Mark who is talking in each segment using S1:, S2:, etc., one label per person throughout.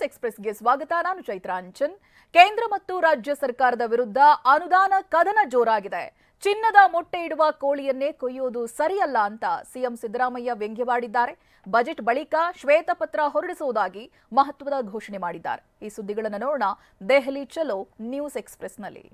S1: ಎಕ್ಸ್‌ಪ್ರೆಸ್‌ಗೆ ಸ್ವಾಗತ. ನಾನು ಚೈತ್ರ ಅಂಚನ್. ಕೇಂದ್ರ ಮತ್ತು ರಾಜ್ಯ ಸರ್ಕಾರದ ವಿರುದ್ಧ ಅನುದಾನ ಕದನ ಜೋರಾಗಿದೆ. ಚಿನ್ನದ ಮೊಟ್ಟೆ ಇಡುವ ಕೋಳಿಯನ್ನೇ ಕೊಯ್ಯೋದು ಸರಿಯಲ್ಲ ಅಂತ ಸಿಎಂ ಸಿದ್ದರಾಮಯ್ಯ ವ್ಯಂಗ್ಯವಾಡಿದ್ದಾರೆ. ಬಜೆಟ್ ಬಳಿಕ ಶ್ವೇತಪತ್ರ ಹೊರಡಿಸುವುದಾಗಿ ಮಹತ್ವದ ಘೋಷಣೆ ಮಾಡಿದ್ದಾರೆ. ಈ ಸುದ್ದಿಗಳನ್ನು ನೋಡೋಣ ದೆಹಲಿ ಚಲೋ ನ್ಯೂಸ್ ಎಕ್ಸ್‌ಪ್ರೆಸ್‌ನಲ್ಲಿ.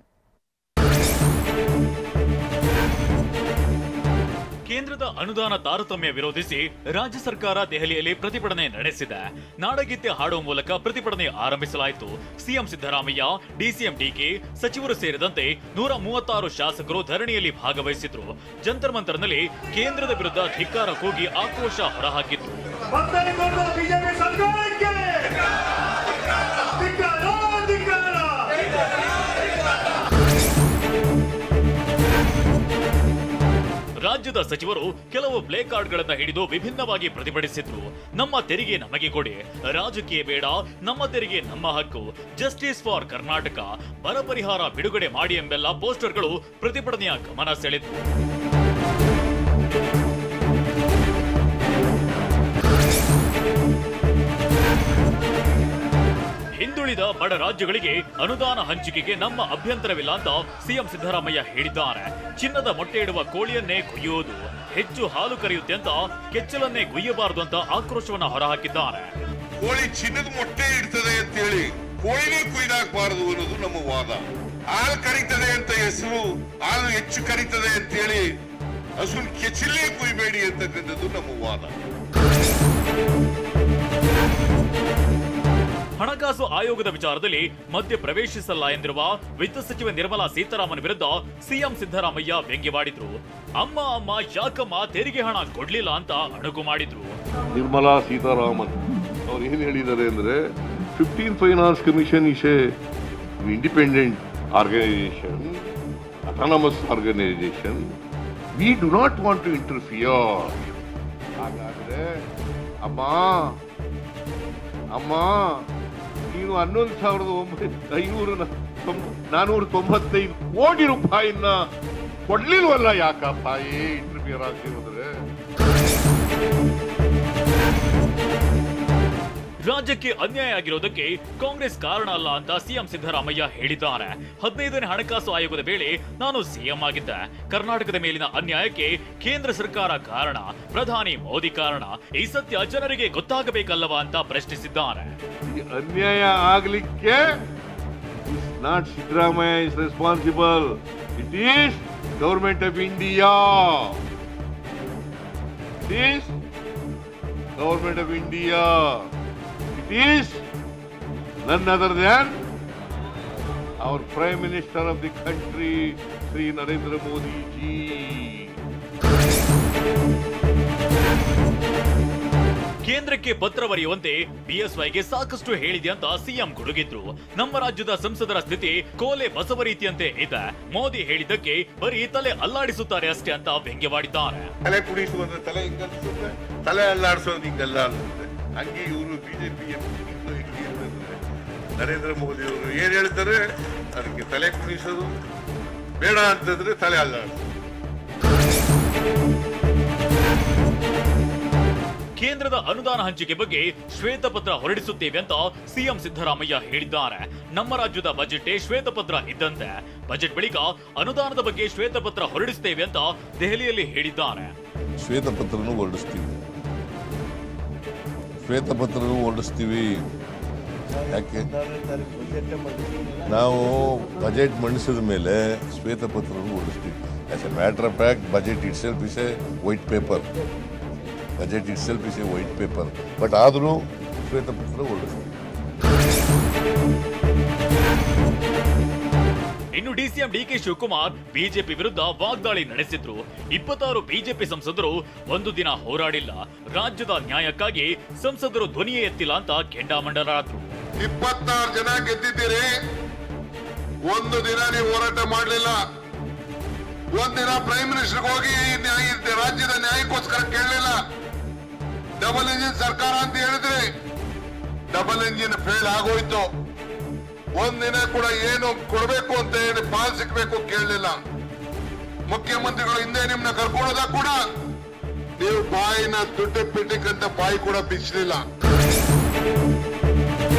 S2: ಕೇಂದ್ರದ ಅನುದಾನ ತಾರತಮ್ಯ ವಿರೋಧಿಸಿ ರಾಜ್ಯ ಸರ್ಕಾರ ದೆಹಲಿಯಲ್ಲಿ ಪ್ರತಿಭಟನೆ ನಡೆಸಿದೆ. ನಾಡಗೀತೆ ಹಾಡುವ ಮೂಲಕ ಪ್ರತಿಭಟನೆ ಆರಂಭಿಸಲಾಯಿತು. ಸಿಎಂ ಸಿದ್ದರಾಮಯ್ಯ, ಡಿಸಿಎಂ ಡಿಕೆ, ಸಚಿವರು ಸೇರಿದಂತೆ 136 ಶಾಸಕರು ಧರಣಿಯಲ್ಲಿ ಭಾಗವಹಿಸಿದ್ರು. ಜಂತರ್ ಮಂತರ್ನಲ್ಲಿ ಕೇಂದ್ರದ ವಿರುದ್ಧ ಧಿಕ್ಕಾರ ಕೂಗಿ ಆಕ್ರೋಶ ಹೊರಹಾಕಿದ್ರು. ರಾಜ್ಯದ ಸಚಿವರು ಕೆಲವು ಪ್ಲೇ ಕಾರ್ಡ್ಗಳನ್ನು ಹಿಡಿದು ವಿಭಿನ್ನವಾಗಿ ಪ್ರತಿಭಟಿಸಿದ್ರು. ನಮ್ಮ ತೆರಿಗೆ ನಮಗೆ ಕೊಡಿ, ರಾಜಕೀಯ ಬೇಡ, ನಮ್ಮ ತೆರಿಗೆ ನಮ್ಮ ಹಕ್ಕು, ಜಸ್ಟಿಸ್ ಫಾರ್ ಕರ್ನಾಟಕ, ಬರ ಪರಿಹಾರ ಬಿಡುಗಡೆ ಮಾಡಿ ಎಂಬೆಲ್ಲ ಪೋಸ್ಟರ್ಗಳು ಪ್ರತಿಭಟನೆಯ ಗಮನ ಸೆಳೆತು. ಹಿಂದುಳಿದ ಬಡ ರಾಜ್ಯಗಳಿಗೆ ಅನುದಾನ ಹಂಚಿಕೆಗೆ ನಮ್ಮ ಅಭ್ಯಂತರವಿಲ್ಲ ಅಂತ ಸಿಎಂ ಸಿದ್ದರಾಮಯ್ಯ ಹೇಳಿದ್ದಾರೆ. ಚಿನ್ನದ ಮೊಟ್ಟೆ ಇಡುವ ಕೋಳಿಯನ್ನೇ ಕೊಯ್ಯುವುದು, ಹೆಚ್ಚು ಹಾಲು ಕರೆಯುತ್ತೆ ಅಂತ ಕೆಚ್ಚಲನ್ನೇ ಕೊಯ್ಯಬಾರದು ಅಂತ ಆಕ್ರೋಶವನ್ನ ಹೊರಹಾಕಿದ್ದಾರೆ.
S3: ಕೋಳಿ ಚಿನ್ನದ ಮೊಟ್ಟೆ ಇಡ್ತದೆ ಅಂತ ಹೇಳಿ ಕೋಳಿನೇ ಕೊಯ್ದಾಕಬಾರದು ಅನ್ನೋದು ನಮ್ಮ ವಾದ. ಹಾಲು ಕರೀತದೆ ಅಂತ ಹೆಸರು, ಹಾಲು ಹೆಚ್ಚು ಕರೀತದೆ ಅಂತ ಹೇಳಿ ಹಸು ಕೆಚ್ಚಲೇ ಕೊಯ್ಬೇಡಿ ಅಂತಕ್ಕಂಥದ್ದು ನಮ್ಮ ವಾದ.
S2: ಹಣಕಾಸು ಆಯೋಗದ ವಿಚಾರದಲ್ಲಿ ಮಧ್ಯ ಪ್ರವೇಶಿಸಲ್ಲ ಎಂದಿರುವ ವಿತ್ತ ಸಚಿವ ನಿರ್ಮಲಾ ಸೀತಾರಾಮನ್ ವಿರುದ್ಧ ಸಿಎಂ ಸಿದ್ದರಾಮಯ್ಯ ವ್ಯಂಗ್ಯವಾಡಿದ್ರು. ಅಮ್ಮ ಯಾಕಮ್ಮ ತೆರಿಗೆ ಹಣ ಕೊಡ್ಲಿಲ್ಲ ಅಂತ ಅಣಕು ಮಾಡಿದ್ರು.
S3: ನಿರ್ಮಲಾ ಸೀತಾರಾಮನ್ ಅವ್ರು ಏನ್ ಹೇಳಿದ್ದಾರೆ ಅಂದ್ರೆ 15th finance commission is a independent organisation, autonomous organisation, we do not want to interfere. ಹಾಗಾದ್ರೆ ಅಮ್ಮ ನೀನು 11,495 ಕೋಟಿ ರೂಪಾಯಿನ ಕೊಡ್ಲಿಲ್ವಲ್ಲ, ಯಾಕಪ್ಪ ಇಂಟರ್ಫಿಯರ್ ಆಗ್ತಿರೋದ್ರೆ?
S2: ರಾಜ್ಯಕ್ಕೆ ಅನ್ಯಾಯ ಆಗಿರೋದಕ್ಕೆ ಕಾಂಗ್ರೆಸ್ ಕಾರಣ ಅಲ್ಲ ಅಂತ ಸಿಎಂ ಸಿದ್ದರಾಮಯ್ಯ ಹೇಳಿದ್ದಾರೆ. 15ನೇ ಹಣಕಾಸು ಆಯೋಗದ ವೇಳೆ ನಾನು ಸಿಎಂ ಆಗಿದ್ದೆ. ಕರ್ನಾಟಕದ ಮೇಲಿನ ಅನ್ಯಾಯಕ್ಕೆ ಕೇಂದ್ರ ಸರ್ಕಾರ ಕಾರಣ, ಪ್ರಧಾನಿ ಮೋದಿ ಕಾರಣ. ಈ ಸತ್ಯ ಜನರಿಗೆ ಗೊತ್ತಾಗಬೇಕಲ್ಲವಾ ಅಂತ ಪ್ರಶ್ನಿಸಿದ್ದಾರೆ.
S3: ಅನ್ಯಾಯ ಆಗ್ಲಿಕ್ಕೆ not Siddaramaiah is responsible, it is government of India. It is government of India. It is none other than our Prime Minister of the country, Sri Narendra Modi ji.
S2: ಕೇಂದ್ರಕ್ಕೆ ಪತ್ರ ಬರೆಯುವಂತೆ ಬಿಎಸ್ವೈಗೆ ಸಾಕಷ್ಟು ಹೇಳಿದೆ ಅಂತ ಸಿಎಂ ಗುಡುಗಿದ್ರು. ನಮ್ಮ ರಾಜ್ಯದ ಸಂಸದರ ಸ್ಥಿತಿ ಕೋಲೆ ಬಸವ ರೀತಿಯಂತೆ ಇದೆ. ಮೋದಿ ಹೇಳಿದ್ದಕ್ಕೆ ಬರೀ ತಲೆ ಅಲ್ಲಾಡಿಸುತ್ತಾರೆ ಅಷ್ಟೇ ಅಂತ ವ್ಯಂಗ್ಯವಾಡಿದ್ದಾರೆ.
S3: ತಲೆ ಕುಡಿಸುವಂದ್ರೆ ತಲೆ ಹಿಂಗನ್ಸುತ್ತೆ, ತಲೆ ಅಲ್ಲಾಡಿಸೋದು ಹಿಂಗಲ್ಲ ಅನ್ಸುತ್ತೆ. ಹಂಗೆ ಇವರು ಬಿಜೆಪಿ ನರೇಂದ್ರ ಮೋದಿ ಅವರು ಏನ್ ಹೇಳ್ತಾರೆ, ಅದಕ್ಕೆ ತಲೆ ಕುಣಿಸೋದು ಬೇಡ ಅಂತಂದ್ರೆ ತಲೆ ಅಲ್ಲಾಡಿಸೋದು.
S2: ಕೇಂದ್ರದ ಅನುದಾನ ಹಂಚಿಕೆ ಬಗ್ಗೆ ಶ್ವೇತಪತ್ರ ಹೊರಡಿಸುತ್ತೇವೆ ಅಂತ ಸಿಎಂ ಸಿದ್ದರಾಮಯ್ಯ ಹೇಳಿದ್ದಾರೆ. ನಮ್ಮ ರಾಜ್ಯದ ಬಜೆಟ್ ಶ್ವೇತಪತ್ರ ಇದ್ದಂತೆ. ಬಜೆಟ್ ಬಳಿಕ ಅನುದಾನದ ಬಗ್ಗೆ ಶ್ವೇತಪತ್ರ ಹೊರಡಿಸುತ್ತೇವೆ ಅಂತ ದೆಹಲಿಯಲ್ಲಿ ಹೇಳಿದ್ದಾರೆ.
S4: ಶ್ವೇತಪತ್ರನೂ ಹೊರಡಿಸ್ತೀವಿ. ಯಾಕೆ ನಾವು ಬಜೆಟ್ ಮಂಡಿಸಿದ ಮೇಲೆ ಶ್ವೇತಪತ್ರನೂ ಹೊರಡಿಸ್ತೀವಿ. As a matter of fact, budget itself is a white paper. But ಆದರೂ ಶ್ವೇತಪತ್ರ ಹೊರಡಿಸ್ತೀವಿ.
S2: ಇನ್ನು ಡಿಸಿಎಂ ಡಿಕೆ ಶಿವಕುಮಾರ್ ಬಿಜೆಪಿ ವಿರುದ್ಧ ವಾಗ್ದಾಳಿ ನಡೆಸಿದ್ರು. 26 ಬಿಜೆಪಿ ಸಂಸದರು ಒಂದು ದಿನ ಹೋರಾಡಿಲ್ಲ, ರಾಜ್ಯದ ನ್ಯಾಯಕ್ಕಾಗಿ ಸಂಸದರು ಧ್ವನಿಯೇ ಎತ್ತಿಲ್ಲ ಅಂತ ಕೆಂಡಾಮಂಡಲರಾದ್ರು.
S3: 26 ಜನ ಗೆದ್ದಿದ್ದೀರಿ, ಒಂದು ದಿನ ನೀವು ಹೋರಾಟ ಮಾಡಲಿಲ್ಲ. ಒಂದಿನ ಪ್ರೈಮ್ ಮಿನಿಸ್ಟರ್ ಹೋಗಿ ರಾಜ್ಯದ ನ್ಯಾಯಕ್ಕೋಸ್ಕರ ಕೇಳಲಿಲ್ಲ. ಡಬಲ್ ಇಂಜಿನ್ ಸರ್ಕಾರ ಅಂತ ಹೇಳಿದ್ರೆ ಡಬಲ್ ಇಂಜಿನ್ ಫೇಲ್ ಆಗೋಯ್ತು. ಒಂದಿನ ಕೂಡ ಏನು ಕೊಡಬೇಕು ಅಂತ ಹೇಳಿ ಪಾಲ್ ಸಿಕ್ಬೇಕು ಕೇಳಲಿಲ್ಲ. ಮುಖ್ಯಮಂತ್ರಿಗಳು ಹಿಂದೆ ನಿಮ್ನ ಕರ್ಕೊಳ್ಳೋದ ಕೂಡ ನೀವು ಬಾಯಿನ ತುಟ್ಟಿ ಪಿಟ್ಟಿಕ್ಕಂತ ಬಾಯಿ ಕೂಡ ಬಿಚ್ಚಲಿಲ್ಲ.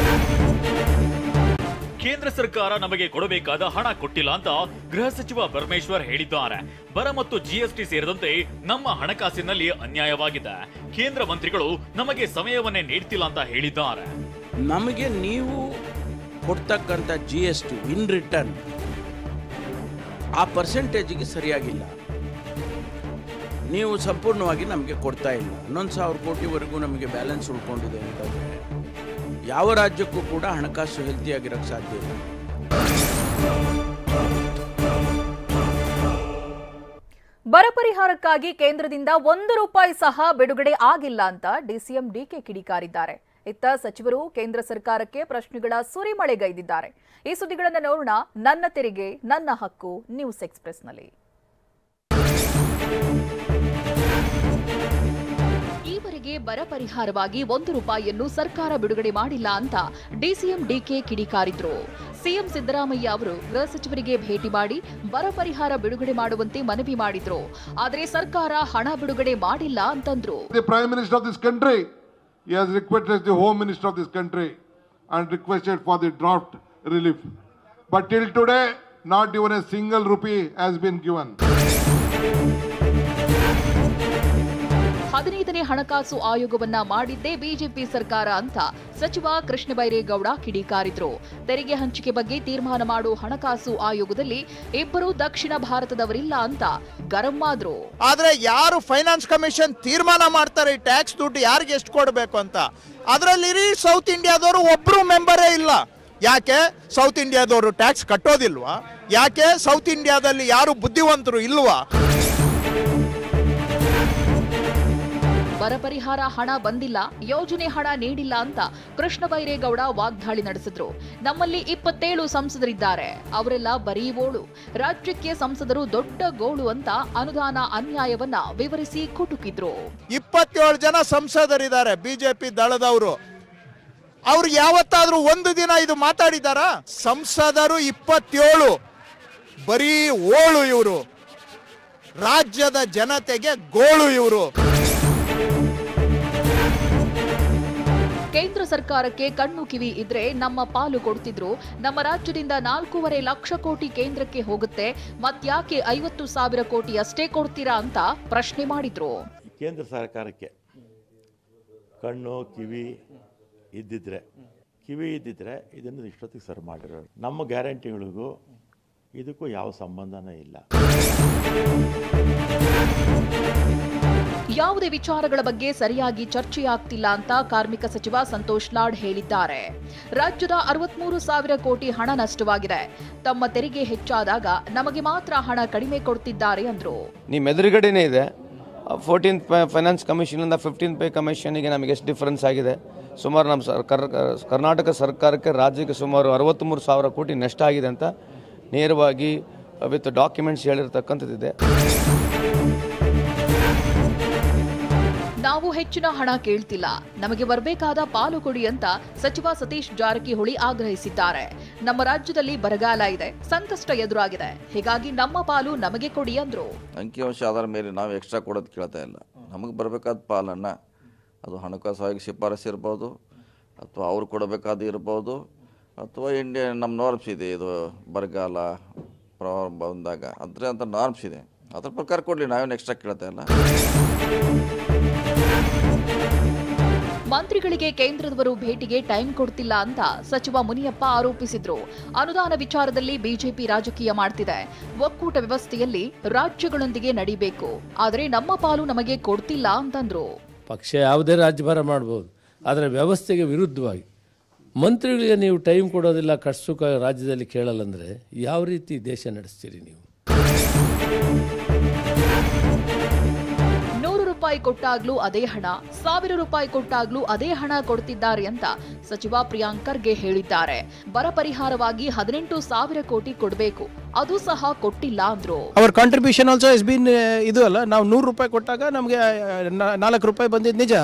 S2: ಕೇಂದ್ರ ಸರ್ಕಾರ ನಮಗೆ ಕೊಡಬೇಕಾದ ಹಣ ಕೊಟ್ಟಿಲ್ಲ ಅಂತ ಗೃಹ ಸಚಿವ ಪರಮೇಶ್ವರ್ ಹೇಳಿದ್ದಾರೆ. ಬರ ಮತ್ತು ಜಿಎಸ್ಟಿ ಸೇರಿದಂತೆ ನಮ್ಮ ಹಣಕಾಸಿನಲ್ಲಿ ಅನ್ಯಾಯವಾಗಿದೆ. ಕೇಂದ್ರ ಮಂತ್ರಿಗಳು ನಮಗೆ ಸಮಯವನ್ನೇ ನೀಡ್ತಿಲ್ಲ ಅಂತ ಹೇಳಿದ್ದಾರೆ.
S5: ನಮಗೆ ನೀವು ಕೊಡ್ತಕ್ಕಂಥ GST ಇನ್ ರಿಟರ್ನ್ ಆ ಪರ್ಸೆಂಟೇಜಿಗೆ ಸರಿಯಾಗಿಲ್ಲ. ನೀವು ಸಂಪೂರ್ಣವಾಗಿ ನಮಗೆ ಕೊಡ್ತಾ ಇಲ್ಲ. 11,000 ಕೋಟಿವರೆಗೂ ನಮಗೆ ಬ್ಯಾಲೆನ್ಸ್ ಉಳ್ಕೊಂಡಿದೆ ಅಂತಂದರೆ ಯಾವ ರಾಜ್ಯಕ್ಕೂ ಕೂಡ ಹಣಕಾಸು ಹೆಲ್ತಿಯಾಗಿರೋಕ್ಕೆ ಸಾಧ್ಯ ಇಲ್ಲ.
S1: ಬರ ಪರಿಹಾರಕ್ಕಾಗಿ ಕೇಂದ್ರದಿಂದ 1 ರೂಪಾಯಿ ಸಹ ಬಿಡುಗಡೆ ಆಗಿಲ್ಲ ಅಂತ ಡಿಸಿಎಂ ಡಿಕೆ ಕಿಡಿಕಾರಿದ್ದಾರೆ. ಇತ್ತ ಸಚಿವರು ಕೇಂದ್ರ ಸರ್ಕಾರಕ್ಕೆ ಪ್ರಶ್ನೆಗಳ ಸುರಿಮಳೆಗೈದಿದ್ದಾರೆ. ಈ ಸುದ್ದಿಗಳನ್ನು ನೋಡೋಣ ನನ್ನ ತೆರಿಗೆ ನನ್ನ ಹಕ್ಕು ನ್ಯೂಸ್ ಎಕ್ಸ್‌ಪ್ರೆಸ್‌ನಲ್ಲಿ. ಈವರೆಗೆ ಬರ ಪರಿಹಾರವಾಗಿ 1 ರೂಪಾಯಿಯನ್ನು ಸರ್ಕಾರ ಬಿಡುಗಡೆ ಮಾಡಿಲ್ಲ ಅಂತ ಡಿಸಿಎಂ ಡಿಕೆ ಕಿಡಿಕಾರಿದ್ರು. ಸಿಎಂ ಸಿದ್ದರಾಮಯ್ಯ ಅವರು ಗೃಹ ಸಚಿವರಿಗೆ ಭೇಟಿ ಮಾಡಿ ಬರ ಪರಿಹಾರ ಬಿಡುಗಡೆ ಮಾಡುವಂತೆ ಮನವಿ ಮಾಡಿದ್ರು. ಆದರೆ ಸರ್ಕಾರ ಹಣ ಬಿಡುಗಡೆ ಮಾಡಿಲ್ಲ ಅಂತಂದ್ರು.
S3: The Prime Minister of this country, he has requested the Home Minister of this country and requested for the draft relief. But till today, not even a single rupee has been given.
S1: 15ನೇ ಹಣಕಾಸು ಆಯೋಗವನ್ನ ಮಾಡಿದ್ದೇ BJP ಸರ್ಕಾರ ಅಂತ ಸಚಿವ ಕೃಷ್ಣ ಬೈರೇಗೌಡ ಕಿಡಿಕಾರಿದ್ರು. ತೆರಿಗೆ ಹಂಚಿಕೆ ಬಗ್ಗೆ ತೀರ್ಮಾನ ಮಾಡೋ ಹಣಕಾಸು ಆಯೋಗದಲ್ಲಿ ಇಬ್ಬರು ದಕ್ಷಿಣ ಭಾರತದವರಿಲ್ಲ ಅಂತ ಗರಂ ಆದ್ರು.
S6: ಆದ್ರೆ ಯಾರು ಫೈನಾನ್ಸ್ ಕಮಿಷನ್ ತೀರ್ಮಾನ ಮಾಡ್ತಾರೆ ಟ್ಯಾಕ್ಸ್ ದುಡ್ಡು ಯಾರಿಗೆ ಎಷ್ಟು ಕೊಡಬೇಕು ಅಂತ, ಅದರಲ್ಲಿ ಸೌತ್ ಇಂಡಿಯಾದವರು ಒಬ್ರು ಮೆಂಬರೇ ಇಲ್ಲ. ಯಾಕೆ ಸೌತ್ ಇಂಡಿಯಾದವರು ಟ್ಯಾಕ್ಸ್ ಕಟ್ಟೋದಿಲ್ವಾ? ಯಾಕೆ ಸೌತ್ ಇಂಡಿಯಾದಲ್ಲಿ ಯಾರು ಬುದ್ಧಿವಂತರು ಇಲ್ವಾ?
S1: ಬರ ಪರಿಹಾರ ಹಣ ಬಂದಿಲ್ಲ, ಯೋಜನೆ ಹಣ ನೀಡಿಲ್ಲ ಅಂತ ಕೃಷ್ಣ ಬೈರೇಗೌಡ ವಾಗ್ದಾಳಿ ನಡೆಸಿದ್ರು. ನಮ್ಮಲ್ಲಿ 27 ಸಂಸದರಿದ್ದಾರೆ, ಅವರೆಲ್ಲ ಬರೀ ಓಳು. ರಾಜ್ಯಕ್ಕೆ ಸಂಸದರು ದೊಡ್ಡ ಗೋಳು ಅಂತ ಅನುದಾನ ಅನ್ಯಾಯವನ್ನ ವಿವರಿಸಿ ಕುಟುಕಿದ್ರು.
S6: 27 ಜನ ಸಂಸದರಿದ್ದಾರೆ ಬಿಜೆಪಿ ದಳದವರು. ಅವ್ರು ಯಾವತ್ತಾದ್ರೂ ಒಂದು ದಿನ ಇದು ಮಾತಾಡಿದಾರ? ಸಂಸದರು 27 ಬರೀ ಓಳು ಇವರು. ರಾಜ್ಯದ ಜನತೆಗೆ ಗೋಳು ಇವರು.
S1: ಕೇಂದ್ರ ಸರ್ಕಾರಕ್ಕೆ ಕಣ್ಣು ಕಿವಿ ಇದ್ರೆ ನಮ್ಮ ಪಾಲು ಕೊಡ್ತಿದ್ರು. ನಮ್ಮ ರಾಜ್ಯದಿಂದ 4.5 ಲಕ್ಷ ಕೋಟಿ ಕೇಂದ್ರಕ್ಕೆ ಹೋಗುತ್ತೆ, ಮತ್ಯಾಕೆ 50,000 ಕೋಟಿ ಅಷ್ಟೇ ಕೊಡ್ತೀರಾ ಅಂತ ಪ್ರಶ್ನೆ ಮಾಡಿದ್ರು.
S7: ಕೇಂದ್ರ ಸರ್ಕಾರಕ್ಕೆ ಕಣ್ಣು ಕಿವಿ ಇದ್ದಿದ್ರೆ ಇದನ್ನು ಇಷ್ಟೊತ್ತಿಗೆ ಸರ್ ಮಾಡಿರೋರು. ನಮ್ಮ ಗ್ಯಾರಂಟಿಗಳಿಗೂ ಇದಕ್ಕೂ ಯಾವ ಸಂಬಂಧನೇ ಇಲ್ಲ.
S1: ಯಾವುದೇ ವಿಚಾರಗಳ ಬಗ್ಗೆ ಸರಿಯಾಗಿ ಚರ್ಚೆಯಾಗ್ತಿಲ್ಲ ಅಂತ ಕಾರ್ಮಿಕ ಸಚಿವ ಸಂತೋಷ್ ಲಾಡ್ ಹೇಳಿದ್ದಾರೆ. ರಾಜ್ಯದ 63,000 ಕೋಟಿ ಹಣ ನಷ್ಟವಾಗಿದೆ. ತಮ್ಮ ತೆರಿಗೆ ಹೆಚ್ಚಾದಾಗ ನಮಗೆ ಮಾತ್ರ ಹಣ ಕಡಿಮೆ ಕೊಡ್ತಿದ್ದಾರೆ ಅಂದ್ರು.
S8: ನಿಮ್ಮ ಎದುರುಗಡೆನೇ ಇದೆ. 14th ಫೈನಾನ್ಸ್ ಕಮಿಷನಿಂದ 15th ಪೇ ಕಮಿಷನ್ಗೆ ನಮಗೆ ಎಷ್ಟು ಡಿಫರೆನ್ಸ್ ಆಗಿದೆ? ಸುಮಾರು ನಮ್ಮ ಕರ್ನಾಟಕ ಸರ್ಕಾರಕ್ಕೆ ರಾಜ್ಯಕ್ಕೆ ಸುಮಾರು 63,000 ಕೋಟಿ ನಷ್ಟ ಆಗಿದೆ ಅಂತ ನೇರವಾಗಿ ವಿತ್ ಡಾಕ್ಯುಮೆಂಟ್ಸ್ ಹೇಳಿರ್ತಕ್ಕಂಥದ್ದಿದೆ.
S1: ನಾವು ಹೆಚ್ಚಿನ ಹಣ ಕೇಳ್ತಿಲ್ಲ, ನಮಗೆ ಬರಬೇಕಾದ ಪಾಲು ಕೊಡಿ ಅಂತ ಸಚಿವ ಸತೀಶ್ ಜಾರಕಿಹೊಳಿ ಆಗ್ರಹಿಸಿದ್ದಾರೆ. ನಮ್ಮ ರಾಜ್ಯದಲ್ಲಿ ಬರಗಾಲ ಇದೆ, ಸಂಕಷ್ಟ ಎದುರಾಗಿದೆ, ಹೀಗಾಗಿ ನಮ್ಮ ಪಾಲು ನಮಗೆ ಕೊಡಿ ಅಂದ್ರು.
S9: ಅಂಕಿಅಂಶ ಆಧಾರ ಮೇಲೆ ನಾವು ಎಕ್ಸ್ಟ್ರಾ ಕೊಡೋದು ಕೇಳ್ತಾ ಇಲ್ಲ. ನಮಗೆ ಬರಬೇಕಾದ ಪಾಲನ್ನು ಅದು ಹಣಕಾಸು ಆಯೋಗ ಶಿಫಾರಸು ಇರ್ಬೋದು, ಅಥವಾ ಅವ್ರು ಕೊಡಬೇಕಾದ ಇರ್ಬೋದು, ಅಥವಾ ನಮ್ಮ ನಾರ್ಮ್ಸ್ ಇದೆ. ಇದು ಬರಗಾಲ ಪ್ರವಾಹ ಬಂದಾಗ ಅದ್ರ ಅಂತ ನಾರ್ಮ್ಸ್ ಇದೆ, ಅದ್ರ ಪ್ರಕಾರ ಕೊಡಲಿ, ನಾವೇನು ಎಕ್ಸ್ಟ್ರಾ ಕೇಳ್ತಾ ಇಲ್ಲ.
S1: ಮಂತ್ರಿಗಳಿಗೆ ಕೇಂದ್ರದವರು ಭೇಟಿಗೆ ಟೈಮ್ ಕೊಡ್ತಿಲ್ಲ ಅಂತ ಸಚಿವ ಮುನಿಯಪ್ಪ ಆರೋಪಿಸಿದ್ರು. ಅನುದಾನ ವಿಚಾರದಲ್ಲಿ ಬಿಜೆಪಿ ರಾಜಕೀಯ ಮಾಡ್ತಿದೆ. ಒಕ್ಕೂಟ ವ್ಯವಸ್ಥೆಯಲ್ಲಿ ರಾಜ್ಯಗಳೊಂದಿಗೆ ನಡಿಬೇಕು, ಆದರೆ ನಮ್ಮ ಪಾಲು ನಮಗೆ ಕೊಡ್ತಿಲ್ಲ ಅಂತಂದ್ರು.
S10: ಪಕ್ಷ ಯಾವುದೇ ರಾಜ್ಯಭಾರ ಮಾಡಬಹುದು, ಆದರೆ ವ್ಯವಸ್ಥೆಗೆ ವಿರುದ್ಧವಾಗಿ ಮಂತ್ರಿಗಳಿಗೆ ನೀವು ಟೈಮ್ ಕೊಡೋದಿಲ್ಲ, ಕಷ್ಟಸುಖ ರಾಜ್ಯದಲ್ಲಿ ಕೇಳಲ್ಲ ಅಂದರೆ ಯಾವ ರೀತಿ ದೇಶ ನಡೆಸ್ತೀರಿ ನೀವು?
S1: 100 ರೂಪಾಯಿ ಕೊಟ್ಟಾಗ್ಲೂ ಅದೇ ಹಣ, 1000 ರೂಪಾಯಿ ಕೊಟ್ಟಾಗ್ಲೂ ಅದೇ ಹಣ ಕೊಡ್ತಿದ್ದಾರೆ ಅಂತ ಸಚಿವ ಪ್ರಿಯಾಂಕ್ ಖರ್ಗೆ ಹೇಳಿದ್ದಾರೆ. ಬರ ಪರಿಹಾರವಾಗಿ 18,000 ಕೋಟಿ ಕೊಡಬೇಕು, ಅದು ಸಹ ಕೊಟ್ಟಿಲ್ಲ ಅಂದ್ರು.
S11: ಅವರ ಕಾಂಟ್ರಿಬ್ಯೂಷನ್ ಆಲ್ಸೋ ಹಸ್ ಬೀನ್ ಇದು ಅಲ್ಲ. ನಾವು 100 ರೂಪಾಯಿ ಕೊಟ್ಟಾಗ ನಮಗೆ 4 ರೂಪಾಯಿ ಬಂದಿದ್ದು ನಿಜ,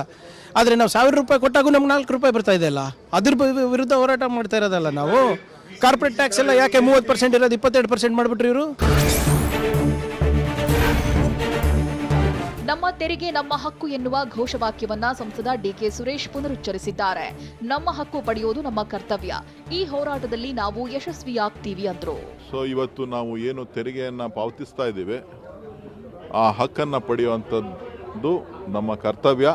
S11: ಆದರೆ ನಾವು 1000 ರೂಪಾಯಿ ಕೊಟ್ಟಾಗೂ ನಮ್ಗೆ 4 ರೂಪಾಯಿ ಬರ್ತಾ ಇದೆ ಅಲ್ಲ. ಅದ್ರ ವಿರುದ್ಧ ಹೋರಾಟ ಮಾಡ್ತಾ ಇರೋದಲ್ಲ ನಾವು. ಕಾರ್ಪೊರೇಟ್ ಟ್ಯಾಕ್ಸ್ ಎಲ್ಲ ಯಾಕೆ 30% ಇರೋದು 22% ಮಾಡಿಬಿಟ್ರಿ ಇವರು?
S1: ನಮ್ಮ ತೆರಿಗೆ ನಮ್ಮ ಹಕ್ಕು ಎನ್ನುವ ಘೋಷವಾಕ್ಯವನ್ನ ಸಂಸದ ಡಿಕೆ ಸುರೇಶ್ ಪುನರುಚ್ಚರಿಸಿದ್ದಾರೆ. ನಮ್ಮ ಹಕ್ಕು ಪಡೆಯುವುದು ನಮ್ಮ ಕರ್ತವ್ಯ. ಈ ಹೋರಾಟದಲ್ಲಿ ನಾವು ಯಶಸ್ವಿಯಾಗ್ತೀವಿ ಅಂದ್ರು.
S12: ಇವತ್ತು ನಾವು ಏನು ತೆರಿಗೆಯನ್ನ ಪಾವತಿಸ್ತಾ ಇದ್ದೀವಿ, ಆ ಹಕ್ಕನ್ನ ಪಡೆಯುವಂಥದ್ದು ನಮ್ಮ ಕರ್ತವ್ಯ.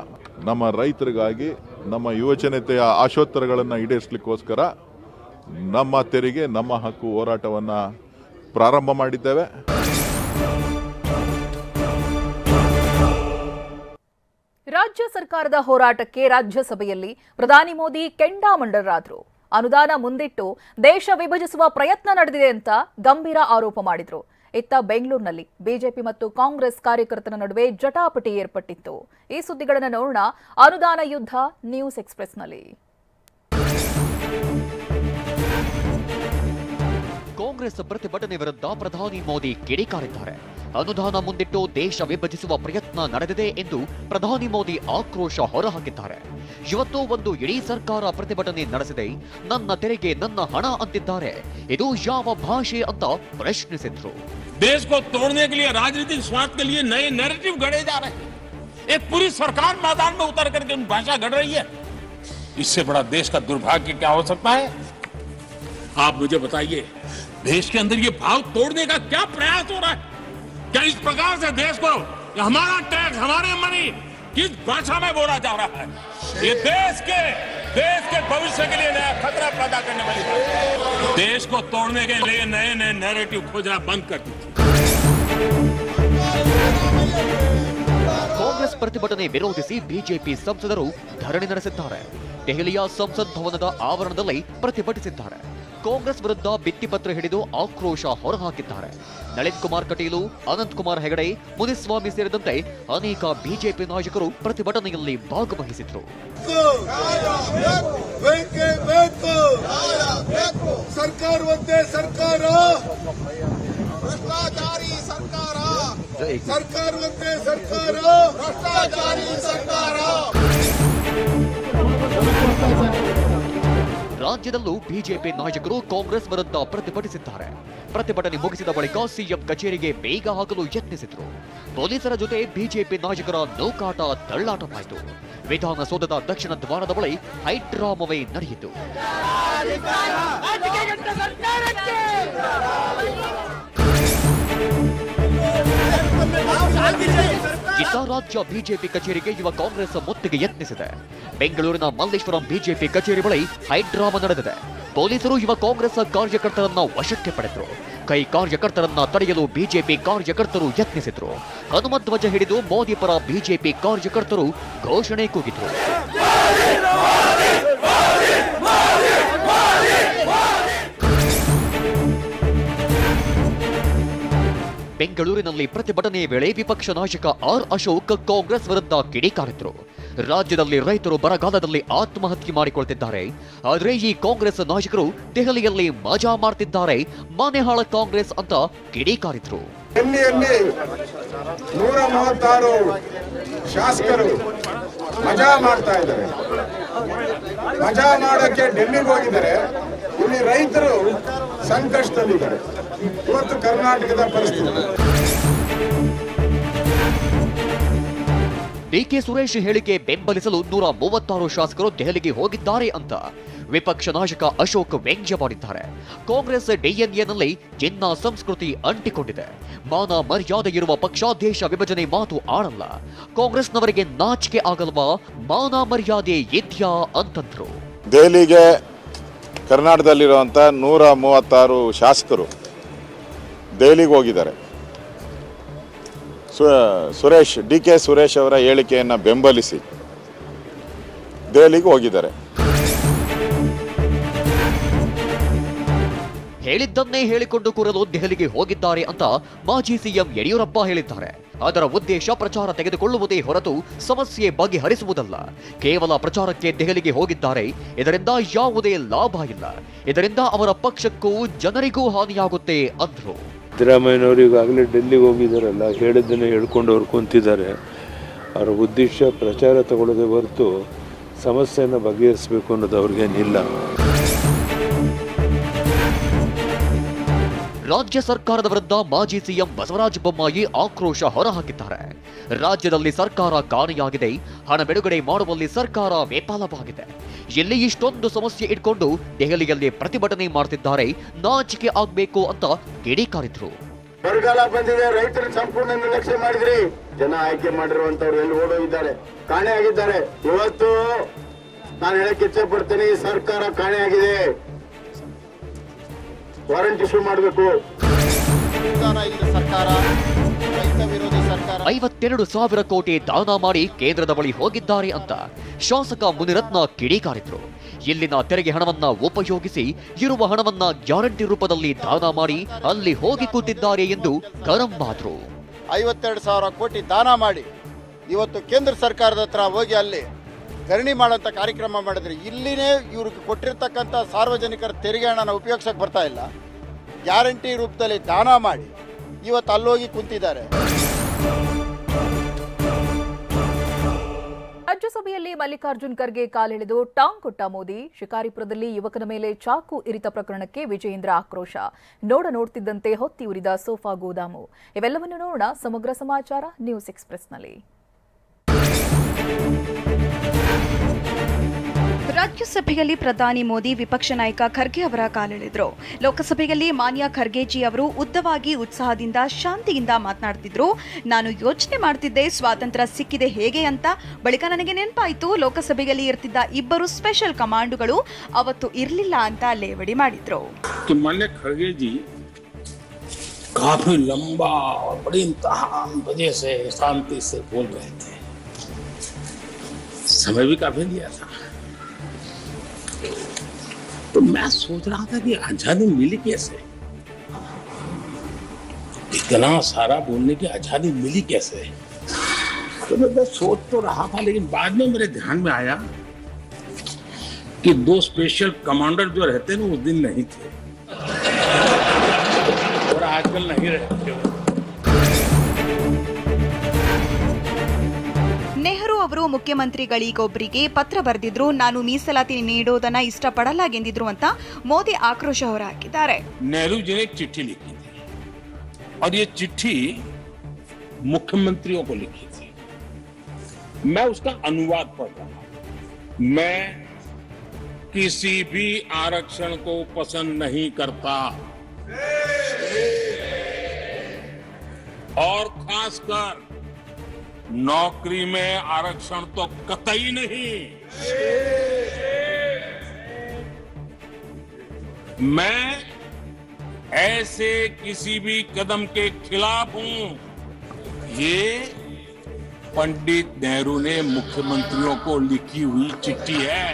S12: ನಮ್ಮ ರೈತರಿಗಾಗಿ, ನಮ್ಮ ಯುವಜನತೆಯ ಆಶೋತ್ತರಗಳನ್ನು ಈಡೇರಿಸಲಿಕ್ಕೋಸ್ಕರ ನಮ್ಮ ತೆರಿಗೆ ನಮ್ಮ ಹಕ್ಕು ಹೋರಾಟವನ್ನು ಪ್ರಾರಂಭ ಮಾಡಿದ್ದೇವೆ.
S1: ರಾಜ್ಯ ಸರ್ಕಾರದ ಹೋರಾಟಕ್ಕೆ ರಾಜ್ಯಸಭೆಯಲ್ಲಿ ಪ್ರಧಾನಿ ಮೋದಿ ಕೆಂಡಾಮಂಡಲರಾದರು. ಅನುದಾನ ಮುಂದಿಟ್ಟು ದೇಶ ವಿಭಜಿಸುವ ಪ್ರಯತ್ನ ನಡೆದಿದೆ ಅಂತ ಗಂಭೀರ ಆರೋಪ ಮಾಡಿದ್ರು. ಇತ್ತ ಬೆಂಗಳೂರಿನಲ್ಲಿ ಬಿಜೆಪಿ ಮತ್ತು ಕಾಂಗ್ರೆಸ್ ಕಾರ್ಯಕರ್ತರ ನಡುವೆ ಜಟಾಪಟಿ ಏರ್ಪಟ್ಟಿತ್ತು. ಈ ಸುದ್ದಿಗಳನ್ನು ನೋಡೋಣ ಅನುದಾನ ಯುದ್ಧ ನ್ಯೂಸ್ ಎಕ್ಸ್‌ಪ್ರೆಸ್‌ನಲ್ಲಿ.
S13: ಕಾಂಗ್ರೆಸ್ ಪ್ರತಿಭಟನೆ ವಿರುದ್ಧ ಪ್ರಧಾನಿ ಮೋದಿ ಕಿಡಿಕಾರಿದ್ದಾರೆ. ಅನುದಾನ ಮುಂದಿಟ್ಟು ದೇಶ ವಿಭಜಿಸುವ ಪ್ರಯತ್ನ ನಡೆದಿದೆ ಎಂದು ಪ್ರಧಾನಿ ಮೋದಿ ಆಕ್ರೋಶ ಹೊರಹಾಕಿದ್ದಾರೆ. ಇವತ್ತು ಒಂದು ಇಡೀ ಸರ್ಕಾರ ಪ್ರತಿಭಟನೆ ನಡೆಸಿದೆ, ನನ್ನ ತೆರಿಗೆ ನನ್ನ ಹಣ ಅಂತಿದ್ದಾರೆ. ಇದು ಯಾವ ಭಾಷೆ ಅಂತ ಪ್ರಶ್ನಿಸಿದ್ರು.
S14: देश को तोड़ने के लिए, राजनीतिक स्वार्थ के लिए नए नैरेटिव गढ़े जा रहे हैं. एक पूरी सरकार मैदान में उतर करके उन भाषा गढ़ रही है. इससे बड़ा देश का दुर्भाग्य क्या हो सकता है? आप मुझे बताइए, देश के अंदर ये भाव तोड़ने का क्या प्रयास हो रहा है? क्या इस प्रकार से देश को हमारा टैक्स, हमारे मनी किस भाषा में बोला जा रहा है? ये देश के भविष्य के लिए नया खतरा पैदा करने वाली बात है. देश को तोड़ने के लिए नए नए नैरेटिव खोजना बंद कर दीजिए.
S13: ಕಾಂಗ್ರೆಸ್ ಪ್ರತಿಭಟನೆ ವಿರೋಧಿಸಿ ಬಿಜೆಪಿ ಸಂಸದರು ಧರಣಿ ನಡೆಸಿದ್ದಾರೆ. ದೆಹಲಿಯ ಸಂಸತ್ ಭವನದ ಆವರಣದಲ್ಲಿ ಪ್ರತಿಭಟಿಸಿದ್ದಾರೆ. ಕಾಂಗ್ರೆಸ್ ವಿರುದ್ಧ ಭಿತ್ತಿಪತ್ರ ಹಿಡಿದು ಆಕ್ರೋಶ ಹೊರಹಾಕಿದ್ದಾರೆ. ನಳಿನ್ ಕುಮಾರ್ ಕಟೀಲು, ಅನಂತ್ ಕುಮಾರ್ ಹೆಗಡೆ, ಮುನಿಸ್ವಾಮಿ ಸೇರಿದಂತೆ ಅನೇಕ ಬಿಜೆಪಿ ನಾಯಕರು ಪ್ರತಿಭಟನೆಯಲ್ಲಿ ಭಾಗವಹಿಸಿದ್ರು.
S15: ಸರ್ಕಾರ ಒಂದೇ ಸರ್ಕಾರ, ಭ್ರಷ್ಟಾಚಾರಿ ಸರ್ಕಾರ, ಸರ್ಕಾರ ಒಂದೇ ಸರ್ಕಾರ, ಭ್ರಷ್ಟಾಚಾರಿ ಸರ್ಕಾರ.
S13: ರಾಜ್ಯದಲ್ಲೂ ಬಿಜೆಪಿ ನಾಯಕರು ಕಾಂಗ್ರೆಸ್ ವಿರುದ್ಧ ಪ್ರತಿಭಟಿಸಿದ್ದಾರೆ. ಪ್ರತಿಭಟನೆ ಮುಗಿಸಿದ ಬಳಿಕ ಸಿಎಂ ಕಚೇರಿಗೆ ಬೇಗ ಹಾಕಲು ಯತ್ನಿಸಿದ್ರು. ಪೊಲೀಸರ ಜೊತೆ ಬಿಜೆಪಿ ನಾಯಕರ ನೂಕಾಟ ತಳ್ಳಾಟವಾಯಿತು. ವಿಧಾನಸೌಧದ ದಕ್ಷಿಣ ದ್ವಾರದ ಬಳಿ ಹೈಡ್ರಾಮವೇ ನಡೆಯಿತು. ಇತ್ತ ರಾಜ್ಯ ಬಿಜೆಪಿ ಕಚೇರಿಗೆ ಯುವ ಕಾಂಗ್ರೆಸ್ ಮುತ್ತಿಗೆ ಯತ್ನಿಸಿದೆ. ಬೆಂಗಳೂರಿನ ಮಲ್ಲೇಶ್ವರಂ ಬಿಜೆಪಿ ಕಚೇರಿ ಬಳಿ ಹೈಡ್ರಾಮಾ ನಡೆದಿದೆ. ಪೊಲೀಸರು ಯುವ ಕಾಂಗ್ರೆಸ್ ಕಾರ್ಯಕರ್ತರನ್ನ ವಶಕ್ಕೆ ಪಡೆದರು. ಕೈ ಕಾರ್ಯಕರ್ತರನ್ನ ತಡೆಯಲು ಬಿಜೆಪಿ ಕಾರ್ಯಕರ್ತರು ಯತ್ನಿಸಿದ್ರು. ಹನುಮತ್ ಧ್ವಜ ಹಿಡಿದು ಮೋದಿ ಪರ ಬಿಜೆಪಿ ಕಾರ್ಯಕರ್ತರು ಘೋಷಣೆ ಕೂಗಿದ್ರು. ಬೆಂಗಳೂರಿನಲ್ಲಿ ಪ್ರತಿಭಟನೆಯ ವೇಳೆ ವಿಪಕ್ಷ ನಾಯಕ ಆರ್ ಅಶೋಕ್ ಕಾಂಗ್ರೆಸ್ ವಿರುದ್ಧ ಕಿಡಿಕಾರಿದ್ರು. ರಾಜ್ಯದಲ್ಲಿ ರೈತರು ಬರಗಾಲದಲ್ಲಿ ಆತ್ಮಹತ್ಯೆ ಮಾಡಿಕೊಳ್ತಿದ್ದಾರೆ, ಆದರೆ ಈ ಕಾಂಗ್ರೆಸ್ ನಾಯಕರು ದೆಹಲಿಯಲ್ಲಿ ಮಜಾ ಮಾಡ್ತಿದ್ದಾರೆ, ಮನೆಹಾಳ ಕಾಂಗ್ರೆಸ್ ಅಂತ ಕಿಡಿಕಾರಿದ್ರು.
S15: ಡೆಲ್ಲಿಯಲ್ಲಿ 136 ಶಾಸಕರು ಮಜಾ ಮಾಡ್ತಾ ಇದ್ದಾರೆ. ಮಜಾ ಮಾಡೋಕ್ಕೆ ಡೆಲ್ಲಿಗೆ ಹೋಗಿದ್ದಾರೆ. ಇಲ್ಲಿ ರೈತರು ಸಂಕಷ್ಟದಲ್ಲಿದ್ದಾರೆ. ಇವತ್ತು ಕರ್ನಾಟಕದ ಪರಿಸ್ಥಿತಿ.
S13: ಡಿಕೆ ಸುರೇಶ್ ಹೇಳಿಕೆ ಬೆಂಬಲಿಸಲು 136 ಶಾಸಕರು ದೆಹಲಿಗೆ ಹೋಗಿದ್ದಾರೆ ಅಂತ ವಿಪಕ್ಷ ನಾಯಕ ಅಶೋಕ್ ವ್ಯಂಗ್ಯವಾಡಿದ್ದಾರೆ. ಕಾಂಗ್ರೆಸ್ ಡಿಎನ್ಎನಲ್ಲಿ ಜಿನ್ನ ಸಂಸ್ಕೃತಿ ಅಂಟಿಕೊಂಡಿದೆ. ಮಾನ ಮರ್ಯಾದೆ ಇರುವ ಪಕ್ಷ ದೇಶ ವಿಭಜನೆ ಮಾತು ಆಡಲ್ಲ. ಕಾಂಗ್ರೆಸ್ನವರಿಗೆ ನಾಚಿಕೆ ಆಗಲ್ವಾ? ಮಾನ ಮರ್ಯಾದೆ ಇದ್ಯಾ ಅಂತಂದ್ರು.
S16: ದೆಹಲಿಗೆ ಕರ್ನಾಟಕದಲ್ಲಿರುವಂಥ 136 ಶಾಸಕರು ದೆಹಲಿಗೆ ಹೋಗಿದ್ದಾರೆ. ಡಿಕೆ ಸುರೇಶ್ ಅವರ ಹೇಳಿಕೆಯನ್ನು ಬೆಂಬಲಿಸಿ ದೆಹಲಿಗೆ ಹೋಗಿದ್ದಾರೆ.
S13: ಹೇಳಿದ್ದನ್ನೇ ಹೇಳಿಕೊಂಡು ಕೂರಲು ದೆಹಲಿಗೆ ಹೋಗಿದ್ದಾರೆ ಅಂತ ಮಾಜಿ ಸಿಎಂ ಯಡಿಯೂರಪ್ಪ ಹೇಳಿದ್ದಾರೆ. ಅದರ ಉದ್ದೇಶ ಪ್ರಚಾರ ತೆಗೆದುಕೊಳ್ಳುವುದೇ ಹೊರತು ಸಮಸ್ಯೆ ಬಗೆಹರಿಸುವುದಲ್ಲ. ಕೇವಲ ಪ್ರಚಾರಕ್ಕೆ ದೆಹಲಿಗೆ ಹೋಗಿದ್ದಾರೆ. ಇದರಿಂದ ಯಾವುದೇ ಲಾಭ ಇಲ್ಲ. ಇದರಿಂದ ಅವರ ಪಕ್ಷಕ್ಕೂ ಜನರಿಗೂ ಹಾನಿಯಾಗುತ್ತೆ ಅಂದ್ರು.
S17: ಸಿದ್ದರಾಮಯ್ಯನವರು ಈಗಾಗಲೇ ಡೆಲ್ಲಿಗೆ ಹೋಗಿದ್ದಾರಲ್ಲ, ಹೇಳಿದ್ದನ್ನೇ ಹೇಳ್ಕೊಂಡು ಅವ್ರು ಕುಂತಿದ್ದಾರೆ. ಅವರ ಉದ್ದೇಶ ಪ್ರಚಾರ ತಗೊಳ್ಳೋದೇ ಹೊರತು ಸಮಸ್ಯೆಯನ್ನು ಬಗೆಹರಿಸಬೇಕು ಅನ್ನೋದು ಅವ್ರಿಗೇನಿಲ್ಲ.
S13: ರಾಜ್ಯ ಸರ್ಕಾರದ ವಿರುದ್ಧ ಮಾಜಿ ಸಿಎಂ ಬಸವರಾಜ ಬೊಮ್ಮಾಯಿ ಆಕ್ರೋಶ ಹೊರಹಾಕಿದ್ದಾರೆ. ರಾಜ್ಯದಲ್ಲಿ ಸರ್ಕಾರ ಕಾಣೆಯಾಗಿದೆ, ಹಣ ಬಿಡುಗಡೆ ಮಾಡುವಲ್ಲಿ ಸರ್ಕಾರ ವಿಫಲವಾಗಿದೆ. ಎಲ್ಲಿ ಇಷ್ಟೊಂದು ಸಮಸ್ಯೆ ಇಟ್ಕೊಂಡು ದೆಹಲಿಯಲ್ಲಿ ಪ್ರತಿಭಟನೆ ಮಾಡ್ತಿದ್ದಾರೆ, ನಾಚಿಕೆ ಆಗ್ಬೇಕು ಅಂತ ಕಿಡಿಕಾರಿದ್ರು.
S18: ಬರಗಾಲ ಬಂದಿದೆ, ರೈತರು ಸಂಪೂರ್ಣ ನಿರ್ಲಕ್ಷ್ಯ ಮಾಡಿದ್ರಿ. ಜನ ಆಯ್ಕೆ ಮಾಡಿರುವಂತವ್ರು ಎಲ್ಲಿ ಓಡೋಗಿದ್ದಾರೆ, ಕಾಣೆಯಾಗಿದ್ದಾರೆ. ಇವತ್ತು ನಾನು ಹೇಳಕ್ ಇಚ್ಛೆ ಪಡ್ತೀನಿ, ಸರ್ಕಾರ ಕಾಣೆಯಾಗಿದೆ, ವಾರಂಟ್ ಇಶ್ಯೂ ಮಾಡಬೇಕು.
S13: 52,000 ಕೋಟಿ ದಾನ ಮಾಡಿ ಕೇಂದ್ರದ ಬಳಿ ಹೋಗಿದ್ದಾರೆ ಅಂತ ಶಾಸಕ ಮುನಿರತ್ನ ಕಿಡಿಕಾರಿದ್ರು. ಇಲ್ಲಿನ ತೆರಿಗೆ ಹಣವನ್ನ ಉಪಯೋಗಿಸಿ ಇರುವ ಹಣವನ್ನ ಗ್ಯಾರಂಟಿ ರೂಪದಲ್ಲಿ ದಾನ ಮಾಡಿ ಅಲ್ಲಿ ಹೋಗಿ ಕೂತಿದ್ದಾರೆ ಎಂದು ಗರಂಬಾದ್ರು.
S19: 52,000 ಕೋಟಿ ದಾನ ಮಾಡಿ ಇವತ್ತು ಕೇಂದ್ರ ಸರ್ಕಾರದ ಹತ್ರ ಹೋಗಿ ಅಲ್ಲಿ ಧರಣಿ ಮಾಡುವಂತ ಕಾರ್ಯಕ್ರಮ ಮಾಡಿದ್ರೆ, ಇಲ್ಲಿನೇ ಇವ್ರಿಗೆ ಕೊಟ್ಟಿರ್ತಕ್ಕಂಥ ಸಾರ್ವಜನಿಕರ ತೆರಿಗೆ ಹಣನ ಉಪಯೋಗಿಸಕ್ಕೆ ಬರ್ತಾ ಇಲ್ಲ. ಗ್ಯಾರಂಟಿ ರೂಪದಲ್ಲಿ ದಾನ ಮಾಡಿ ಇವತ್ತು ಅಲ್ಲೋಗಿ ಕುಂತಿದ್ದಾರೆ.
S1: ರಾಜ್ಯಸಭೆಯಲ್ಲಿ ಮಲ್ಲಿಕಾರ್ಜುನ್ ಖರ್ಗೆ ಕಾಲೆಳೆದು ಟಾಂಗ್ ಕೊಟ್ಟ ಮೋದಿ. ಶಿಕಾರಿಪುರದಲ್ಲಿ ಯುವಕನ ಮೇಲೆ ಚಾಕು ಇರಿತ ಪ್ರಕರಣಕ್ಕೆ ವಿಜಯೇಂದ್ರ ಆಕ್ರೋಶ. ನೋಡ್ತಿದ್ದಂತೆ ಹೊತ್ತಿ ಉರಿದ ಸೋಫಾ ಗೋದಾಮು. ಇವೆಲ್ಲವನ್ನು ನೋಡೋಣ ಸಮಗ್ರ ಸಮಾಚಾರ ನ್ಯೂಸ್ ಎಕ್ಸ್‌ಪ್ರೆಸ್‌ನಲ್ಲಿ.
S20: ರಾಜ್ಯಸಭೆಯಲ್ಲಿ ಪ್ರಧಾನಿ ಮೋದಿ ವಿಪಕ್ಷ ನಾಯಕ ಖರ್ಗೆ ಅವರ ಕಾಲೆಳೆದ್ರು. ಲೋಕಸಭೆಯಲ್ಲಿ ಮಾನ್ಯ ಖರ್ಗೆಜಿ ಅವರು ಉದ್ದವಾಗಿ ಉತ್ಸಾಹದಿಂದ ಶಾಂತಿಯಿಂದ ಮಾತನಾಡ್ತಿದ್ರು. ನಾನು ಯೋಚನೆ ಮಾಡ್ತಿದ್ದೆ ಸ್ವಾತಂತ್ರ್ಯ ಸಿಕ್ಕಿದೆ ಹೇಗೆ ಅಂತ. ಬಳಿಕ ನನಗೆ ನೆನಪಾಯಿತು, ಲೋಕಸಭೆಯಲ್ಲಿ ಇರ್ತಿದ್ದ ಇಬ್ಬರು ಸ್ಪೆಷಲ್ ಕಮಾಂಡುಗಳು ಅವತ್ತು ಇರಲಿಲ್ಲ ಅಂತ ಲೇವಡಿ ಮಾಡಿದ್ರು.
S14: ಮಾನ್ಯ ಖರ್ಗೆಜಿ काफी लंबा और बड़ी इम्तिहान वजह से शांति से बोल रहे थे, समय भी काफी दिया था. तो मैं सोच रहा था कि आजादी मिली कैसे, इतना सारा बोलने की आजादी मिली कैसे. तो मैं सोच तो रहा था, लेकिन बाद में मेरे ध्यान में आया कि दो स्पेशल कमांडर जो रहते हैं उस दिन नहीं थे और आजकल नहीं रहते.
S20: ನೆಹರು ಅವರು ಮುಖ್ಯಮಂತ್ರಿಗಳಿಗೊಬ್ಬರಿಗೆ ಪತ್ರ ಬರೆದಿದ್ರು. ನಾನು ಮೀಸಲಾತಿ ನೀಡೋದನ್ನ ಇಷ್ಟಪಡಲಾಗೆಂದಿದ್ರು ಅಂತ ಮೋದಿ ಆಕ್ರೋಶ ಹೊರಹಾಕಿದ್ದಾರೆ.
S14: नेहरू जी ने एक चिट्ठी लिखी थी और ये चिट्ठी मुख्यमंत्रियों को लिखी थी. मैं उसका अनुवाद पढ़ रहा हूं. मैं किसी भी आरक्षण को पसंद नहीं करता और खासकर नौकरी में आरक्षण तो कतई नहीं. मैं ऐसे किसी भी कदम के खिलाफ हूं. ये पंडित नेहरू ने मुख्यमंत्रियों को लिखी हुई चिट्ठी है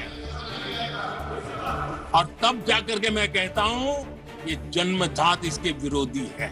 S14: और तब जाकर के मैं कहता हूं ये जन्मजात इसके विरोधी है.